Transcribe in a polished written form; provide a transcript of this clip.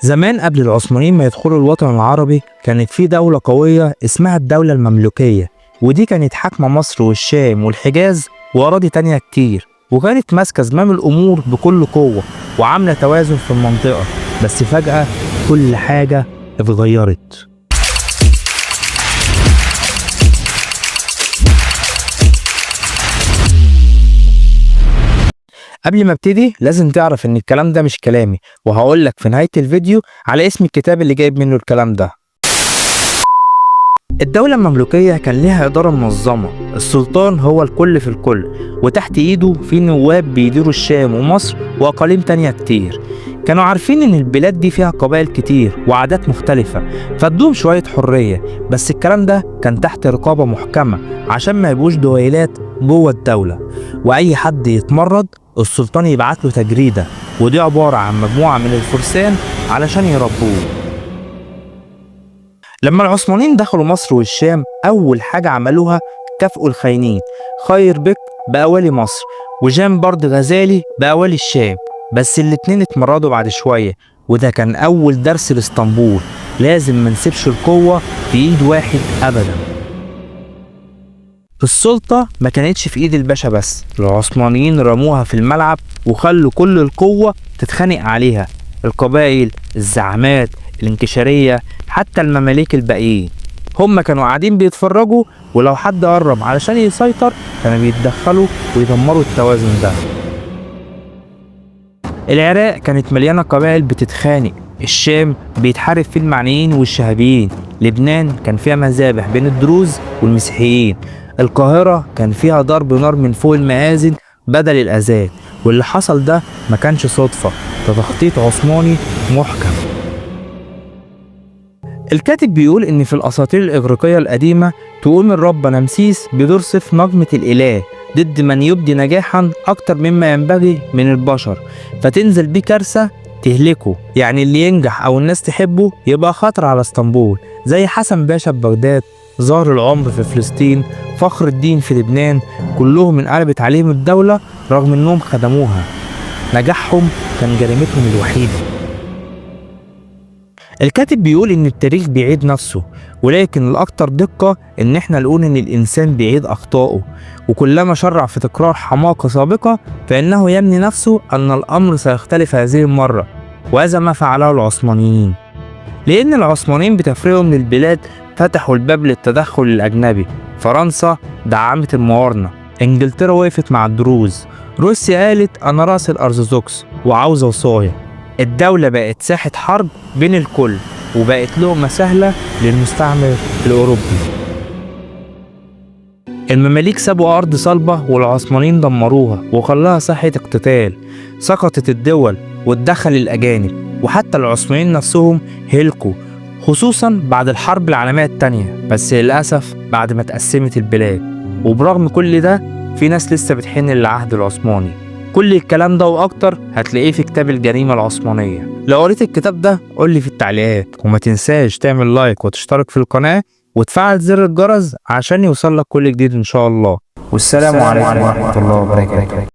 زمان قبل العثمانيين ما يدخلوا الوطن العربي كانت في دولة قوية اسمها الدولة المملوكية، ودي كانت حاكمة مصر والشام والحجاز وأراضي تانية كتير، وكانت ماسكة زمام الأمور بكل قوة وعاملة توازن في المنطقة. بس فجأة كل حاجة اتغيرت. قبل ما ابتدي لازم تعرف ان الكلام ده مش كلامي، وهقولك في نهاية الفيديو على اسم الكتاب اللي جايب منه الكلام ده. الدولة المملوكية كان لها إدارة منظمة، السلطان هو الكل في الكل، وتحت إيده في نواب بيديروا الشام ومصر وأقاليم تانية كتير. كانوا عارفين إن البلاد دي فيها قبائل كتير وعادات مختلفة، فادوهم شوية حرية، بس الكلام ده كان تحت رقابة محكمة عشان ما يبقوش دويلات جوه الدولة. وأي حد يتمرد السلطان يبعت له تجريدة، ودي عبارة عن مجموعة من الفرسان علشان يربوه. لما العثمانيين دخلوا مصر والشام أول حاجة عملوها كافئوا الخاينين، خير بك بأوالي مصر وجان برد غزالي بأوالي الشام، بس الاتنين اتمردوا بعد شوية، وده كان أول درس لإسطنبول، لازم ما نسيبش القوة في إيد واحد أبدا. السلطة ما كانتش في إيد الباشا بس، العثمانيين رموها في الملعب وخلوا كل القوة تتخانق عليها، القبائل، الزعامات، الانكشارية، حتى المماليك الباقيين. هم كانوا قاعدين بيتفرجوا، ولو حد قرب علشان يسيطر كانوا بيتدخلوا ويدمروا التوازن ده. العراق كانت مليانة قبائل بتتخانق، الشام بيتحارب فيه المعنيين والشهابيين، لبنان كان فيها مذابح بين الدروز والمسيحيين، القاهرة كان فيها ضرب نار من فوق المآذن بدل الأذان. واللي حصل ده ما كانش صدفة، ده تخطيط عثماني محكم. الكاتب بيقول إن في الأساطير الإغريقية القديمة تقوم الرب نمسيس بدور سيف نجمة الإله ضد من يبدي نجاحا أكتر مما ينبغي من البشر، فتنزل بيه كارثة تهلكه. يعني اللي ينجح أو الناس تحبه يبقى خطر على اسطنبول، زي حسن باشا ببغداد، زهر العمر في فلسطين، فخر الدين في لبنان، كلهم انقلبت عليهم الدولة رغم إنهم خدموها. نجاحهم كان جريمتهم الوحيدة. الكاتب بيقول إن التاريخ بيعيد نفسه، ولكن الأكثر دقة إن إحنا نقول إن الإنسان بيعيد أخطائه، وكلما شرع في تكرار حماقة سابقة فإنه يمني نفسه أن الأمر سيختلف هذه المرة، وهذا ما فعله العثمانيين. لأن العثمانيين بتفريقهم من البلاد فتحوا الباب للتدخل الأجنبي، فرنسا دعمت الموارنة، إنجلترا وقفت مع الدروز، روسيا قالت أنا رأس الأرثوذكس وعاوزة وصاية. الدولة بقت ساحة حرب بين الكل، وبقت لقمة سهلة للمستعمر الأوروبي. المماليك سابوا أرض صلبة والعثمانيين دمروها وخلاها ساحة اقتتال، سقطت الدول واتدخل الأجانب، وحتى العثمانيين نفسهم هلكوا، خصوصا بعد الحرب العالمية التانية، بس للأسف بعد ما اتقسمت البلاد. وبرغم كل ده في ناس لسه بتحن للعهد العثماني. كل الكلام ده وأكتر هتلاقيه في كتاب الجريمة العثمانية. لو قريت الكتاب ده قولي في التعليقات، وما تنساش تعمل لايك وتشترك في القناة وتفعل زر الجرس عشان يوصلك كل جديد إن شاء الله. والسلام عليكم ورحمة الله وبركاته.